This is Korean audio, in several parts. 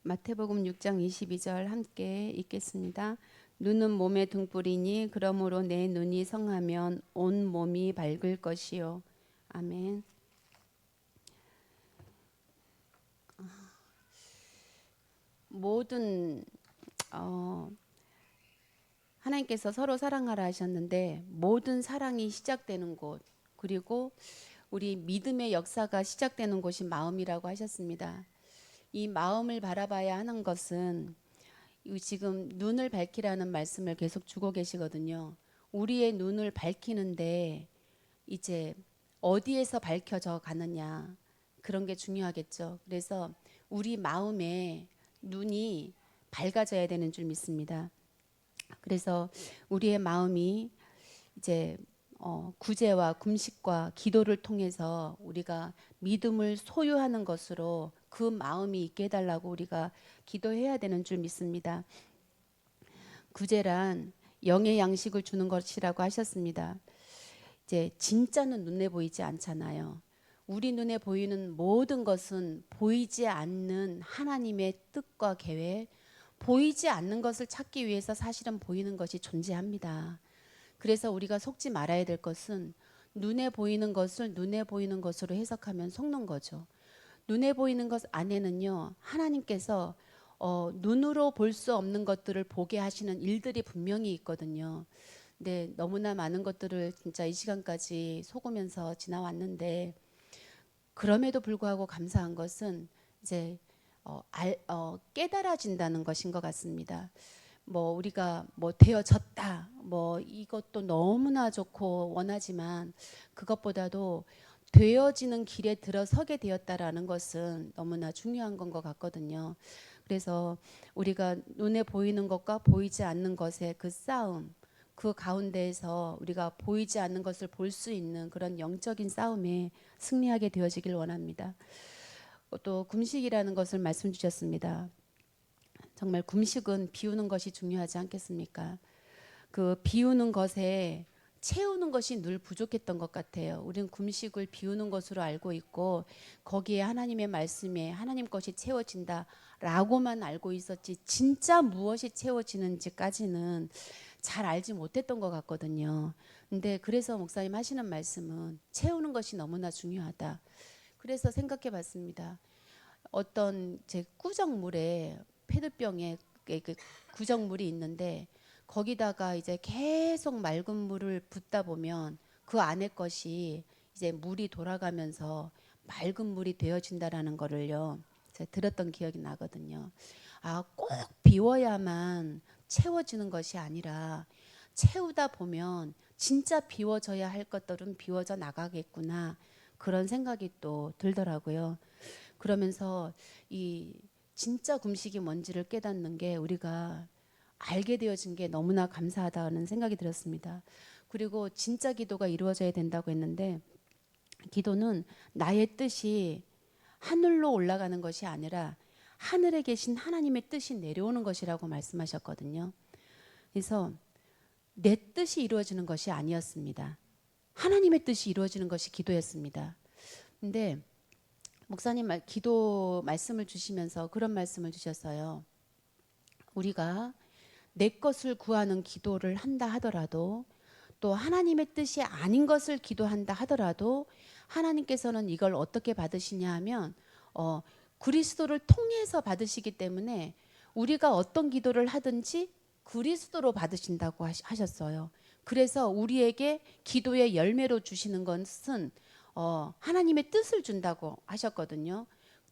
마태복음 6장 22절 함께 읽겠습니다. 눈은 몸의 등불이니 그러므로 내 눈이 성하면 온 몸이 밝을 것이요. 아멘. 모든 하나님께서 서로 사랑하라 하셨는데 모든 사랑이 시작되는 곳, 그리고 우리 믿음의 역사가 시작되는 곳이 마음이라고 하셨습니다. 이 마음을 바라봐야 하는 것은 지금 눈을 밝히라는 말씀을 계속 주고 계시거든요. 우리의 눈을 밝히는데 이제 어디에서 밝혀져 가느냐, 그런 게 중요하겠죠. 그래서 우리 마음에 눈이 밝아져야 되는 줄 믿습니다. 그래서 우리의 마음이 이제 구제와 금식과 기도를 통해서 우리가 믿음을 소유하는 것으로 그 마음이 있게 해달라고 우리가 기도해야 되는 줄 믿습니다. 구제란 영의 양식을 주는 것이라고 하셨습니다. 이제 진짜는 눈에 보이지 않잖아요. 우리 눈에 보이는 모든 것은 보이지 않는 하나님의 뜻과 계획, 보이지 않는 것을 찾기 위해서 사실은 보이는 것이 존재합니다. 그래서 우리가 속지 말아야 될 것은 눈에 보이는 것을 눈에 보이는 것으로 해석하면 속는 거죠. 눈에 보이는 것 안에는요, 하나님께서 눈으로 볼 수 없는 것들을 보게 하시는 일들이 분명히 있거든요. 근데 너무나 많은 것들을 진짜 이 시간까지 속으면서 지나왔는데, 그럼에도 불구하고 감사한 것은 이제 깨달아진다는 것인 것 같습니다. 뭐 우리가 뭐 되어졌다, 뭐 이것도 너무나 좋고 원하지만 그것보다도 되어지는 길에 들어서게 되었다라는 것은 너무나 중요한 건 것 같거든요. 그래서 우리가 눈에 보이는 것과 보이지 않는 것의 그 싸움, 그 가운데에서 우리가 보이지 않는 것을 볼 수 있는 그런 영적인 싸움에 승리하게 되어지길 원합니다. 또 금식이라는 것을 말씀 주셨습니다. 정말 금식은 비우는 것이 중요하지 않겠습니까? 그 비우는 것에 채우는 것이 늘 부족했던 것 같아요. 우리는 금식을 비우는 것으로 알고 있고 거기에 하나님의 말씀에 하나님 것이 채워진다라고만 알고 있었지, 진짜 무엇이 채워지는지까지는 잘 알지 못했던 것 같거든요. 근데 그래서 목사님 하시는 말씀은 채우는 것이 너무나 중요하다. 그래서 생각해 봤습니다. 어떤 제 구정물에, 페트병에 그 구정물이 있는데 거기다가 이제 계속 맑은 물을 붓다 보면 그 안에 것이 이제 물이 돌아가면서 맑은 물이 되어진다라는 거를요, 제가 들었던 기억이 나거든요. 아, 꼭 비워야만 채워지는 것이 아니라 채우다 보면 진짜 비워져야 할 것들은 비워져 나가겠구나, 그런 생각이 또 들더라고요. 그러면서 이 진짜 금식이 뭔지를 깨닫는 게, 우리가 알게 되어진 게 너무나 감사하다는 생각이 들었습니다. 그리고 진짜 기도가 이루어져야 된다고 했는데, 기도는 나의 뜻이 하늘로 올라가는 것이 아니라 하늘에 계신 하나님의 뜻이 내려오는 것이라고 말씀하셨거든요. 그래서 내 뜻이 이루어지는 것이 아니었습니다. 하나님의 뜻이 이루어지는 것이 기도였습니다. 근데 목사님 기도 말씀을 주시면서 그런 말씀을 주셨어요. 우리가 내 것을 구하는 기도를 한다 하더라도, 또 하나님의 뜻이 아닌 것을 기도한다 하더라도 하나님께서는 이걸 어떻게 받으시냐 하면 그리스도를 통해서 받으시기 때문에 우리가 어떤 기도를 하든지 그리스도로 받으신다고 하셨어요. 그래서 우리에게 기도의 열매로 주시는 것은 하나님의 뜻을 준다고 하셨거든요.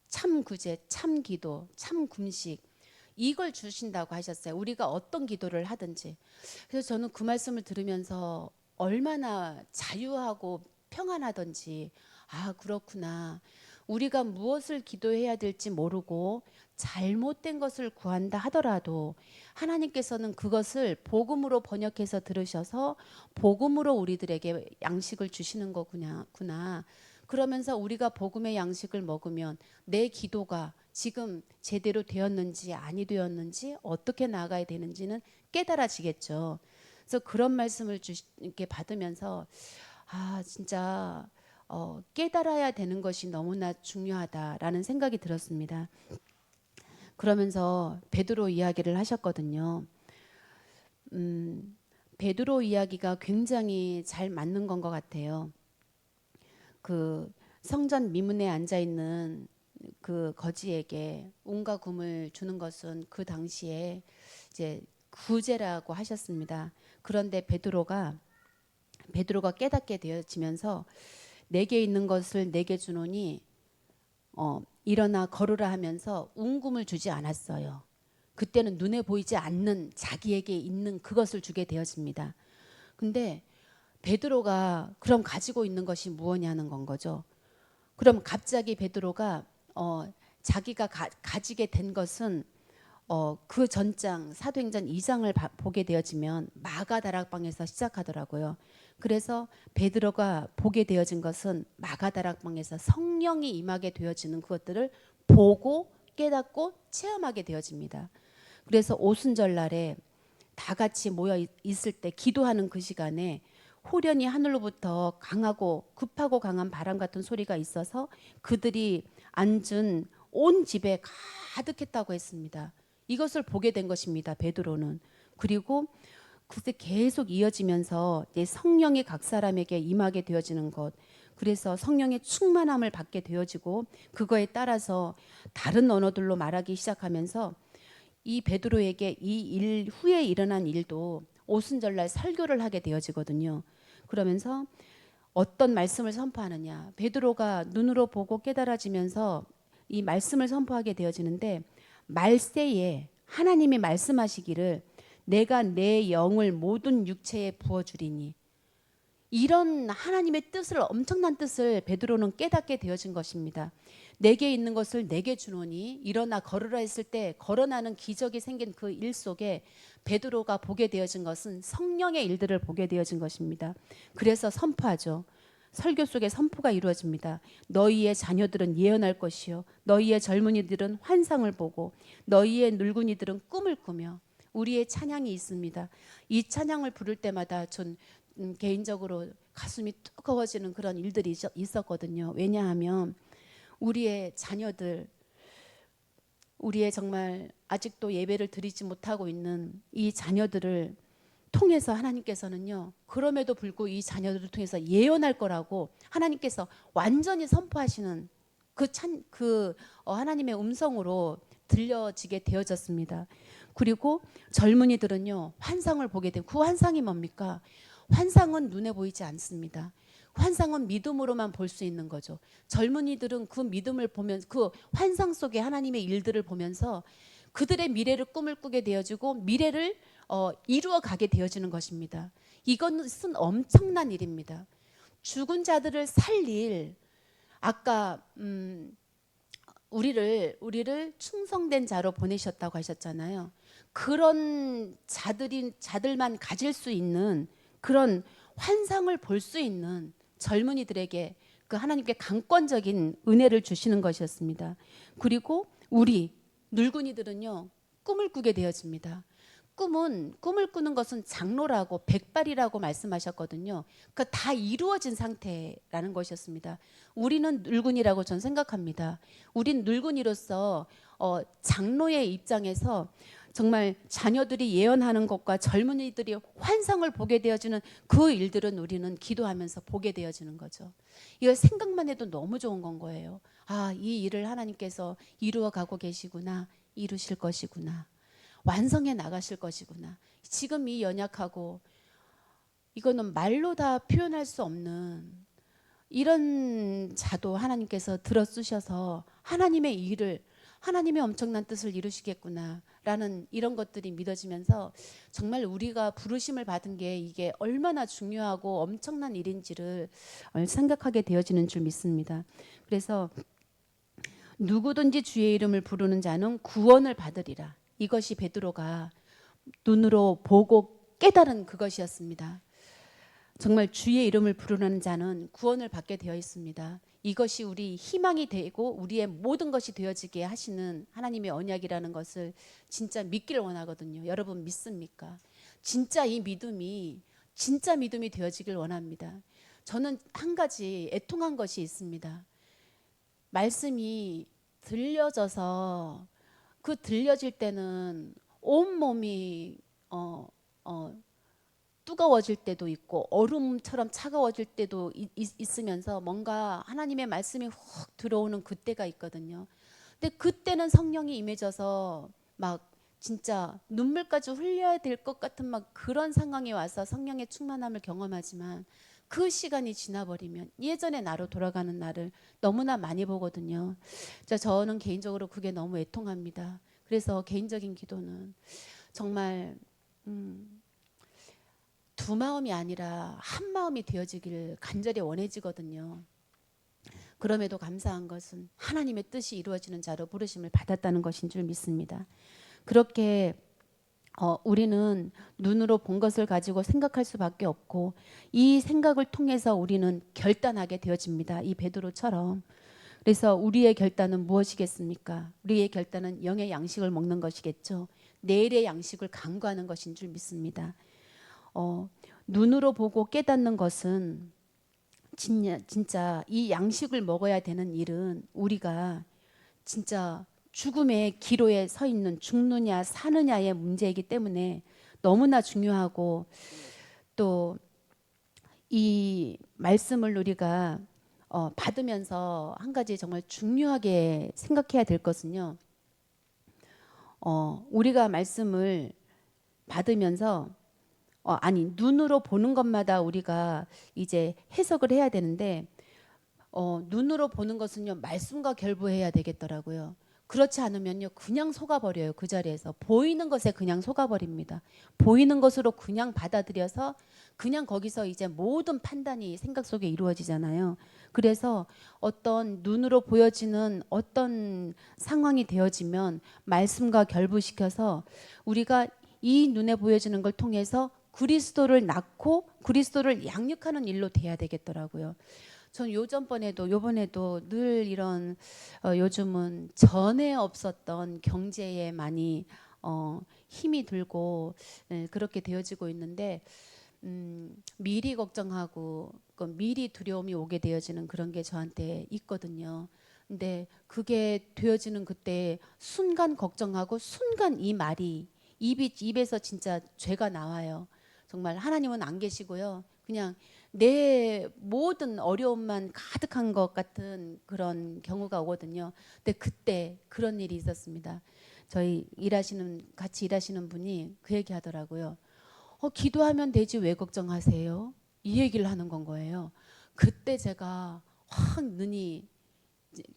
참 구제, 참 기도, 참 금식, 이걸 주신다고 하셨어요. 우리가 어떤 기도를 하든지. 그래서 저는 그 말씀을 들으면서 얼마나 자유하고 평안하던지, 아, 그렇구나. 우리가 무엇을 기도해야 될지 모르고 잘못된 것을 구한다 하더라도 하나님께서는 그것을 복음으로 번역해서 들으셔서 복음으로 우리들에게 양식을 주시는 거구나. 그러면서 우리가 복음의 양식을 먹으면 내 기도가 지금 제대로 되었는지 아니 되었는지 어떻게 나아가야 되는지는 깨달아지겠죠. 그래서 그런 말씀을 이렇게 받으면서 아, 진짜 깨달아야 되는 것이 너무나 중요하다라는 생각이 들었습니다. 그러면서 베드로 이야기를 하셨거든요. 베드로 이야기가 굉장히 잘 맞는 건 것 같아요. 그 성전 미문에 앉아 있는 그 거지에게 운과 금을 주는 것은 그 당시에 이제 구제라고 하셨습니다. 그런데 베드로가 깨닫게 되어지면서 내게 있는 것을 내게 주노니 일어나 걸으라 하면서 운금을 주지 않았어요. 그때는 눈에 보이지 않는 자기에게 있는 그것을 주게 되었습니다. 근데 베드로가 그럼 가지고 있는 것이 무엇이냐는 건 거죠. 그럼 갑자기 베드로가 자기가 가지게 된 것은 그 전장 사도행전 2장을 보게 되어지면 마가다락방에서 시작하더라고요. 그래서 베드로가 보게 되어진 것은 마가다락방에서 성령이 임하게 되어지는 그것들을 보고 깨닫고 체험하게 되어집니다. 그래서 오순절날에 다 같이 모여 있을 때 기도하는 그 시간에 호련히 하늘로부터 강하고 급하고 강한 바람 같은 소리가 있어서 그들이 앉은 온 집에 가득했다고 했습니다. 이것을 보게 된 것입니다. 베드로는. 그리고 그때 계속 이어지면서 성령이 각 사람에게 임하게 되어지는 것. 그래서 성령의 충만함을 받게 되어지고 그거에 따라서 다른 언어들로 말하기 시작하면서 이 베드로에게 이 일 후에 일어난 일도 오순절날 설교를 하게 되어지거든요. 그러면서 어떤 말씀을 선포하느냐. 베드로가 눈으로 보고 깨달아지면서 이 말씀을 선포하게 되어지는데 말세에 하나님이 말씀하시기를 내가 내 영을 모든 육체에 부어주리니 이런 하나님의 뜻을 엄청난 뜻을 베드로는 깨닫게 되어진 것입니다. 내게 있는 것을 내게 주노니 일어나 걸으라 했을 때 걸어나는 기적이 생긴 그 일 속에 베드로가 보게 되어진 것은 성령의 일들을 보게 되어진 것입니다. 그래서 선포하죠. 설교 속에 선포가 이루어집니다. 너희의 자녀들은 예언할 것이요 너희의 젊은이들은 환상을 보고 너희의 늙은이들은 꿈을 꾸며 우리의 찬양이 있습니다. 이 찬양을 부를 때마다 전 개인적으로 가슴이 뜨거워지는 그런 일들이 있었거든요. 왜냐하면 우리의 자녀들, 우리의 정말 아직도 예배를 드리지 못하고 있는 이 자녀들을 통해서 하나님께서는요, 그럼에도 불구하고 이 자녀들을 통해서 예언할 거라고 하나님께서 완전히 선포하시는 하나님의 음성으로 들려지게 되어졌습니다. 그리고 젊은이들은요, 환상을 보게 되고 그 환상이 뭡니까? 환상은 눈에 보이지 않습니다. 환상은 믿음으로만 볼 수 있는 거죠. 젊은이들은 그 믿음을 보면서 그 환상 속에 하나님의 일들을 보면서 그들의 미래를 꿈을 꾸게 되어지고 미래를 이루어 가게 되어지는 것입니다. 이것은 엄청난 일입니다. 죽은 자들을 살릴 아까 우리를 충성된 자로 보내셨다고 하셨잖아요. 그런 자들만 가질 수 있는 그런 환상을 볼 수 있는 젊은이들에게 그 하나님께 강권적인 은혜를 주시는 것이었습니다. 그리고 우리 늙은이들은요, 꿈을 꾸게 되어집니다. 꿈을 꾸는 것은 장로라고 백발이라고 말씀하셨거든요. 그러니까 다 이루어진 상태라는 것이었습니다. 우리는 늙은이라고 전 생각합니다. 우린 늙은이로서 장로의 입장에서 정말 자녀들이 예언하는 것과 젊은이들이 환상을 보게 되어지는 그 일들은 우리는 기도하면서 보게 되어지는 거죠. 이걸 생각만 해도 너무 좋은 건 거예요. 아, 이 일을 하나님께서 이루어 가고 계시구나. 이루실 것이구나. 완성해 나가실 것이구나. 지금 이 연약하고 이거는 말로 다 표현할 수 없는 이런 자도 하나님께서 들어 쓰셔서 하나님의 일을 하나님의 엄청난 뜻을 이루시겠구나라는 이런 것들이 믿어지면서 정말 우리가 부르심을 받은 게 이게 얼마나 중요하고 엄청난 일인지를 생각하게 되어지는 줄 믿습니다. 그래서 누구든지 주의 이름을 부르는 자는 구원을 받으리라. 이것이 베드로가 눈으로 보고 깨달은 그것이었습니다. 정말 주의 이름을 부르는 자는 구원을 받게 되어 있습니다. 이것이 우리 희망이 되고 우리의 모든 것이 되어지게 하시는 하나님의 언약이라는 것을 진짜 믿기를 원하거든요. 여러분 믿습니까? 진짜 이 믿음이 진짜 믿음이 되어지길 원합니다. 저는 한 가지 애통한 것이 있습니다. 말씀이 들려져서 그 들려질 때는 온 몸이 뜨거워질 때도 있고 얼음처럼 차가워질 때도 있으면서 뭔가 하나님의 말씀이 훅 들어오는 그때가 있거든요. 근데 그때는 성령이 임해져서 막 진짜 눈물까지 흘려야 될 것 같은 막 그런 상황이 와서 성령의 충만함을 경험하지만 그 시간이 지나버리면 예전의 나로 돌아가는 날을 너무나 많이 보거든요. 저는 개인적으로 그게 너무 애통합니다. 그래서 개인적인 기도는 정말 두 마음이 아니라 한 마음이 되어지길 간절히 원해지거든요. 그럼에도 감사한 것은 하나님의 뜻이 이루어지는 자로 부르심을 받았다는 것인 줄 믿습니다. 그렇게 우리는 눈으로 본 것을 가지고 생각할 수밖에 없고 이 생각을 통해서 우리는 결단하게 되어집니다. 이 베드로처럼. 그래서 우리의 결단은 무엇이겠습니까? 우리의 결단은 영의 양식을 먹는 것이겠죠. 내일의 양식을 간구하는 것인 줄 믿습니다. 눈으로 보고 깨닫는 것은 진짜 이 양식을 먹어야 되는 일은 우리가 진짜 죽음의 기로에 서 있는 죽느냐 사느냐의 문제이기 때문에 너무나 중요하고 또 이 말씀을 우리가 받으면서 한 가지 정말 중요하게 생각해야 될 것은요. 우리가 말씀을 받으면서 눈으로 보는 것마다 우리가 이제 해석을 해야 되는데 눈으로 보는 것은요 말씀과 결부해야 되겠더라고요. 그렇지 않으면요 그냥 속아버려요. 그 자리에서 보이는 것에 그냥 속아버립니다. 보이는 것으로 그냥 받아들여서 그냥 거기서 이제 모든 판단이 생각 속에 이루어지잖아요. 그래서 어떤 눈으로 보여지는 어떤 상황이 되어지면 말씀과 결부시켜서 우리가 이 눈에 보여지는 걸 통해서 그리스도를 낳고 그리스도를 양육하는 일로 돼야 되겠더라고요. 전 요번에도 늘 이런 요즘은 전에 없었던 경제에 많이 힘이 들고 그렇게 되어지고 있는데 미리 걱정하고 미리 두려움이 오게 되어지는 그런 게 저한테 있거든요. 근데 그게 되어지는 그때 순간 걱정하고 순간 이 말이 입에서 진짜 죄가 나와요. 정말 하나님은 안 계시고요. 그냥 내 모든 어려움만 가득한 것 같은 그런 경우가 오거든요. 근데 그때 그런 일이 있었습니다. 저희 같이 일하시는 분이 그 얘기 하더라고요. 기도하면 되지 왜 걱정하세요? 이 얘기를 하는 건 거예요. 그때 제가 확 눈이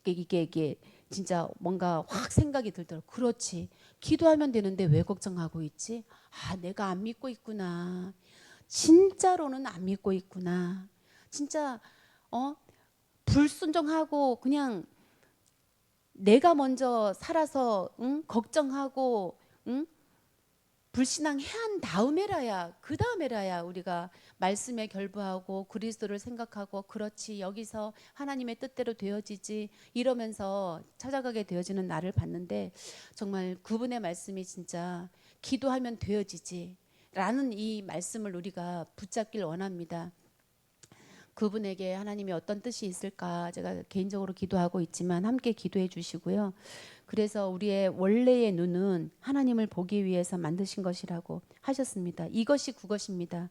이게 진짜 뭔가 확 생각이 들더라고요. 그렇지. 기도하면 되는데 왜 걱정하고 있지? 내가 안 믿고 있구나. 진짜로는 안 믿고 있구나. 진짜 불순종하고 그냥 내가 먼저 살아서 걱정하고 불신앙 해한 다음에라야 그 다음에라야 우리가 말씀에 결부하고 그리스도를 생각하고 그렇지 여기서 하나님의 뜻대로 되어지지 이러면서 찾아가게 되어지는 나를 봤는데 정말 그분의 말씀이 진짜 기도하면 되어지지 라는 이 말씀을 우리가 붙잡길 원합니다. 그분에게 하나님이 어떤 뜻이 있을까 제가 개인적으로 기도하고 있지만 함께 기도해 주시고요. 그래서 우리의 원래의 눈은 하나님을 보기 위해서 만드신 것이라고 하셨습니다. 이것이 그것입니다.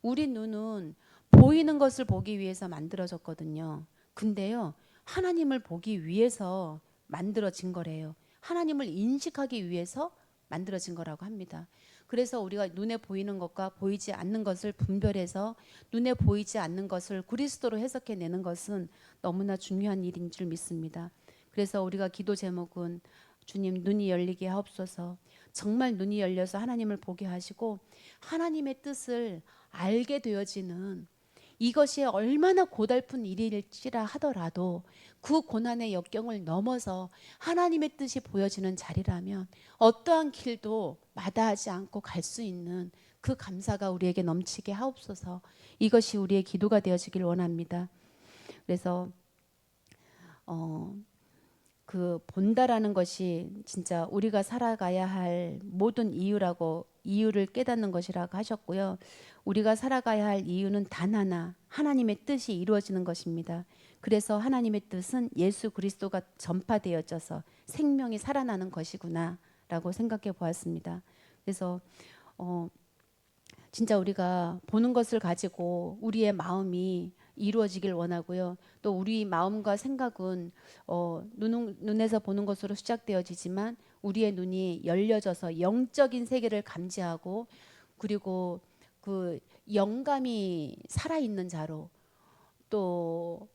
우리 눈은 보이는 것을 보기 위해서 만들어졌거든요. 근데요 하나님을 보기 위해서 만들어진 거래요. 하나님을 인식하기 위해서 만들어진 거라고 합니다. 그래서 우리가 눈에 보이는 것과 보이지 않는 것을 분별해서 눈에 보이지 않는 것을 그리스도로 해석해내는 것은 너무나 중요한 일인 줄 믿습니다. 그래서 우리가 기도 제목은 주님 눈이 열리게 하옵소서. 정말 눈이 열려서 하나님을 보게 하시고 하나님의 뜻을 알게 되어지는 이것이 얼마나 고달픈 일일지라 하더라도 그 고난의 역경을 넘어서 하나님의 뜻이 보여지는 자리라면 어떠한 길도 마다하지 않고 갈 수 있는 그 감사가 우리에게 넘치게 하옵소서. 이것이 우리의 기도가 되어지길 원합니다. 그래서 그 본다라는 것이 진짜 우리가 살아가야 할 모든 이유를 깨닫는 것이라고 하셨고요. 우리가 살아가야 할 이유는 단 하나, 하나님의 뜻이 이루어지는 것입니다. 그래서 하나님의 뜻은 예수 그리스도가 전파되어져서 생명이 살아나는 것이구나라고 생각해 보았습니다. 그래서 진짜 우리가 보는 것을 가지고 우리의 마음이 이루어지길 원하고요. 또 우리 마음과 생각은 눈에서 보는 것으로 시작되어지지만 우리의 눈이 열려져서 영적인 세계를 감지하고, 그리고 그 영감이 살아있는 자로, 또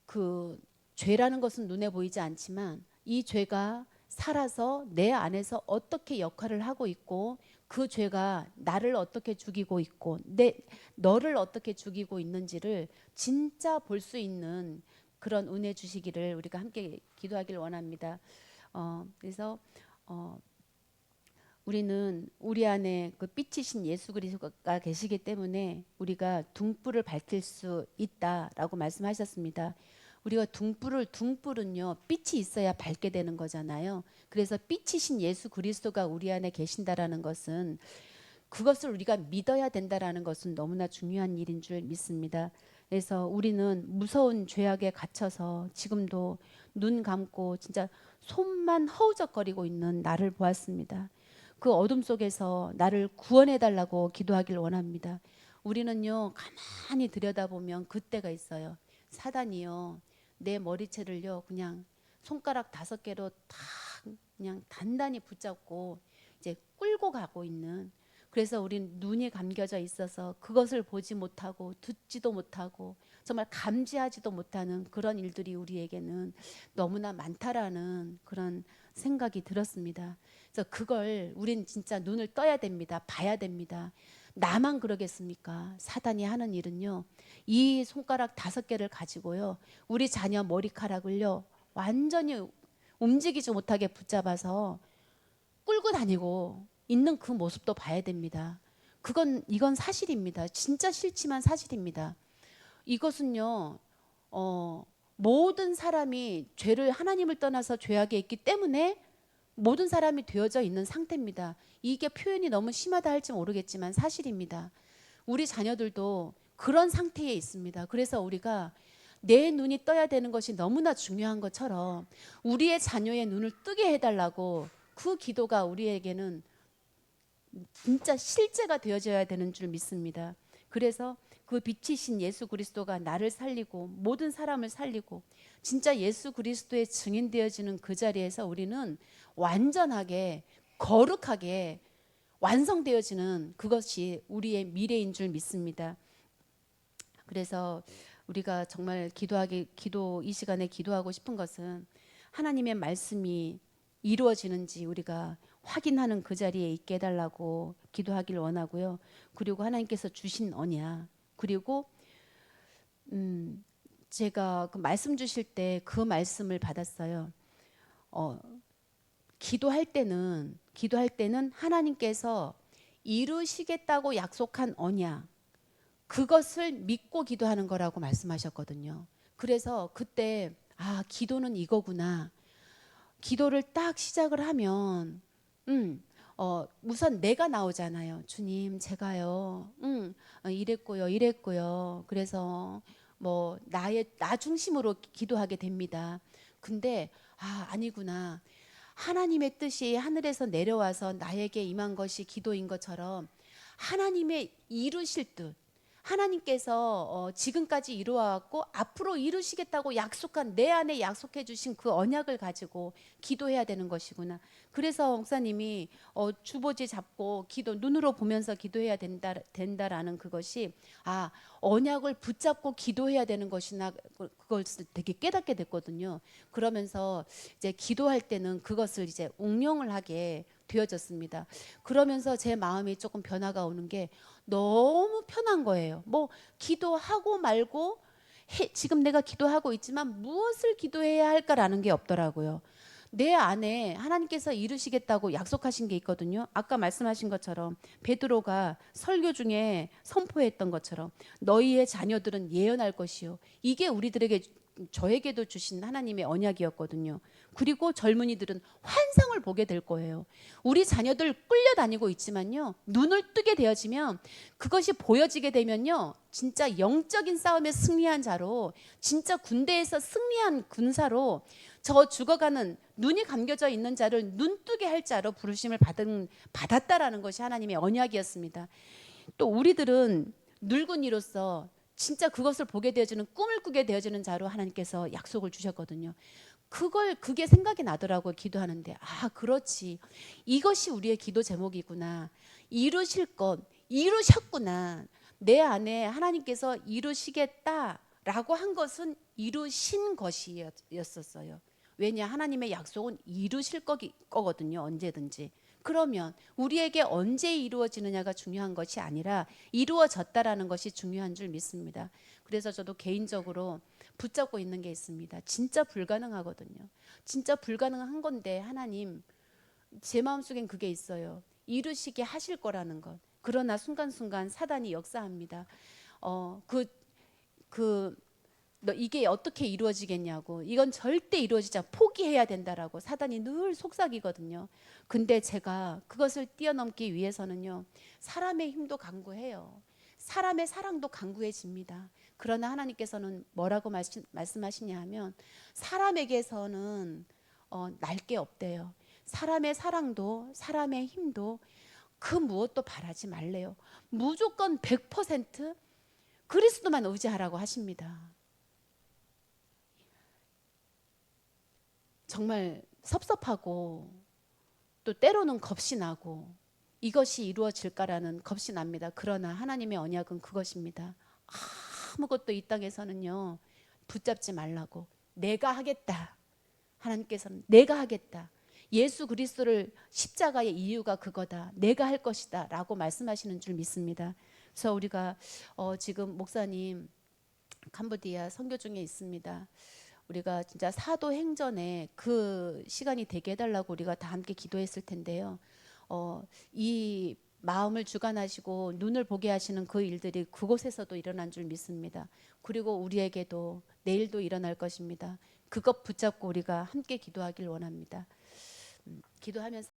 그 죄라는 것은 눈에 보이지 않지만 이 죄가 살아서 내 안에서 어떻게 역할을 하고 있고, 그 죄가 나를 어떻게 죽이고 있고 너를 어떻게 죽이고 있는지를 진짜 볼 수 있는 그런 은혜 주시기를 우리가 함께 기도하길 원합니다. 그래서 우리는 우리 안에 그 빛이신 예수 그리스도가 계시기 때문에 우리가 등불을 밝힐 수 있다라고 말씀하셨습니다. 우리가 등불은요, 빛이 있어야 밝게 되는 거잖아요. 그래서 빛이신 예수 그리스도가 우리 안에 계신다라는 것은, 그것을 우리가 믿어야 된다라는 것은 너무나 중요한 일인 줄 믿습니다. 그래서 우리는 무서운 죄악에 갇혀서 지금도 눈 감고 진짜 손만 허우적거리고 있는 나를 보았습니다. 그 어둠 속에서 나를 구원해 달라고 기도하길 원합니다. 우리는요, 가만히 들여다보면 그때가 있어요. 사단이요, 내 머리채를요 그냥 손가락 5개로 탁 그냥 단단히 붙잡고 이제 끌고 가고 있는, 그래서 우린 눈이 감겨져 있어서 그것을 보지 못하고 듣지도 못하고 정말 감지하지도 못하는 그런 일들이 우리에게는 너무나 많다라는 그런 생각이 들었습니다. 그래서 그걸 우린 진짜 눈을 떠야 됩니다. 봐야 됩니다. 나만 그러겠습니까? 사단이 하는 일은요, 이 손가락 5개를 가지고요, 우리 자녀 머리카락을요 완전히 움직이지 못하게 붙잡아서 끌고 다니고 있는 그 모습도 봐야 됩니다. 이건 사실입니다. 진짜 싫지만 사실입니다. 이것은요, 모든 사람이 죄를, 하나님을 떠나서 죄악에 있기 때문에 모든 사람이 되어져 있는 상태입니다. 이게 표현이 너무 심하다 할지 모르겠지만 사실입니다. 우리 자녀들도 그런 상태에 있습니다. 그래서 우리가 내 눈이 떠야 되는 것이 너무나 중요한 것처럼 우리의 자녀의 눈을 뜨게 해달라고, 그 기도가 우리에게는 진짜 실제가 되어져야 되는 줄 믿습니다. 그래서 그 빛이신 예수 그리스도가 나를 살리고 모든 사람을 살리고 진짜 예수 그리스도의 증인 되어지는 그 자리에서 우리는 완전하게 거룩하게 완성되어지는 그것이 우리의 미래인 줄 믿습니다. 그래서 우리가 정말 이 시간에 기도하고 싶은 것은 하나님의 말씀이 이루어지는지 우리가 확인하는 그 자리에 있게 해달라고 기도하길 원하고요. 그리고 하나님께서 주신 언약, 그리고 제가 그 말씀 주실 때 그 말씀을 받았어요. 기도할 때는 하나님께서 이루시겠다고 약속한 언약, 그것을 믿고 기도하는 거라고 말씀하셨거든요. 그래서 그때 기도는 이거구나. 기도를 딱 시작을 하면 우선 내가 나오잖아요. 주님, 제가요 이랬고요. 그래서 뭐 나 중심으로 기도하게 됩니다. 근데 아니구나. 하나님의 뜻이 하늘에서 내려와서 나에게 임한 것이 기도인 것처럼 하나님의 이루실 뜻, 하나님께서 지금까지 이루어왔고 앞으로 이루시겠다고 약속한, 내 안에 약속해 주신 그 언약을 가지고 기도해야 되는 것이구나. 그래서 목사님이 주보지 잡고 눈으로 보면서 기도해야 된다라는 그것이 언약을 붙잡고 기도해야 되는 것이나 그걸 되게 깨닫게 됐거든요. 그러면서 이제 기도할 때는 그것을 이제 응용을 하게 되어졌습니다. 그러면서 제 마음이 조금 변화가 오는 게 너무 편한 거예요. 뭐 기도하고 말고 지금 내가 기도하고 있지만 무엇을 기도해야 할까라는 게 없더라고요. 내 안에 하나님께서 이루시겠다고 약속하신 게 있거든요. 아까 말씀하신 것처럼 베드로가 설교 중에 선포했던 것처럼 너희의 자녀들은 예언할 것이요. 이게 저에게도 주신 하나님의 언약이었거든요. 그리고 젊은이들은 환상을 보게 될 거예요. 우리 자녀들 끌려다니고 있지만요, 눈을 뜨게 되어지면, 그것이 보여지게 되면요, 진짜 영적인 싸움에 승리한 자로, 진짜 군대에서 승리한 군사로, 저 죽어가는 눈이 감겨져 있는 자를 눈뜨게 할 자로 부르심을 받았다라는 것이 하나님의 언약이었습니다. 또 우리들은 늙은이로서 진짜 그것을 보게 되어지는, 꿈을 꾸게 되어지는 자로 하나님께서 약속을 주셨거든요. 그게 생각이 나더라고요. 기도하는데, 아, 그렇지, 이것이 우리의 기도 제목이구나. 이루실 것 이루셨구나. 내 안에 하나님께서 이루시겠다라고 한 것은 이루신 것이었어요. 왜냐, 하나님의 약속은 이루실 거거든요. 언제든지. 그러면 우리에게 언제 이루어지느냐가 중요한 것이 아니라 이루어졌다라는 것이 중요한 줄 믿습니다. 그래서 저도 개인적으로 붙잡고 있는 게 있습니다. 진짜 불가능하거든요. 진짜 불가능한 건데 하나님, 제 마음속엔 그게 있어요. 이루시게 하실 거라는 것. 그러나 순간순간 사단이 역사합니다. 너 이게 어떻게 이루어지겠냐고, 이건 절대 이루어지지 않아, 포기해야 된다라고 사단이 늘 속삭이거든요. 근데 제가 그것을 뛰어넘기 위해서는요, 사람의 힘도 강구해요. 사람의 사랑도 강구해집니다. 그러나 하나님께서는 뭐라고 말씀하시냐 하면, 사람에게서는 날 게 없대요. 사람의 사랑도 사람의 힘도 그 무엇도 바라지 말래요. 무조건 100% 그리스도만 의지하라고 하십니다. 정말 섭섭하고, 또 때로는 겁이 나고, 이것이 이루어질까라는 겁이 납니다. 그러나 하나님의 언약은 그것입니다. 아무것도 이 땅에서는요, 붙잡지 말라고. 내가 하겠다. 하나님께서는 내가 하겠다. 예수 그리스도를 십자가의 이유가 그거다. 내가 할 것이다 라고 말씀하시는 줄 믿습니다. 그래서 우리가 지금 목사님 캄보디아 선교 중에 있습니다. 우리가 진짜 사도행전에 그 시간이 되게 해달라고 우리가 다 함께 기도했을 텐데요. 이 마음을 주관하시고 눈을 보게 하시는 그 일들이 그곳에서도 일어난 줄 믿습니다. 그리고 우리에게도 내일도 일어날 것입니다. 그것 붙잡고 우리가 함께 기도하길 원합니다. 기도하면서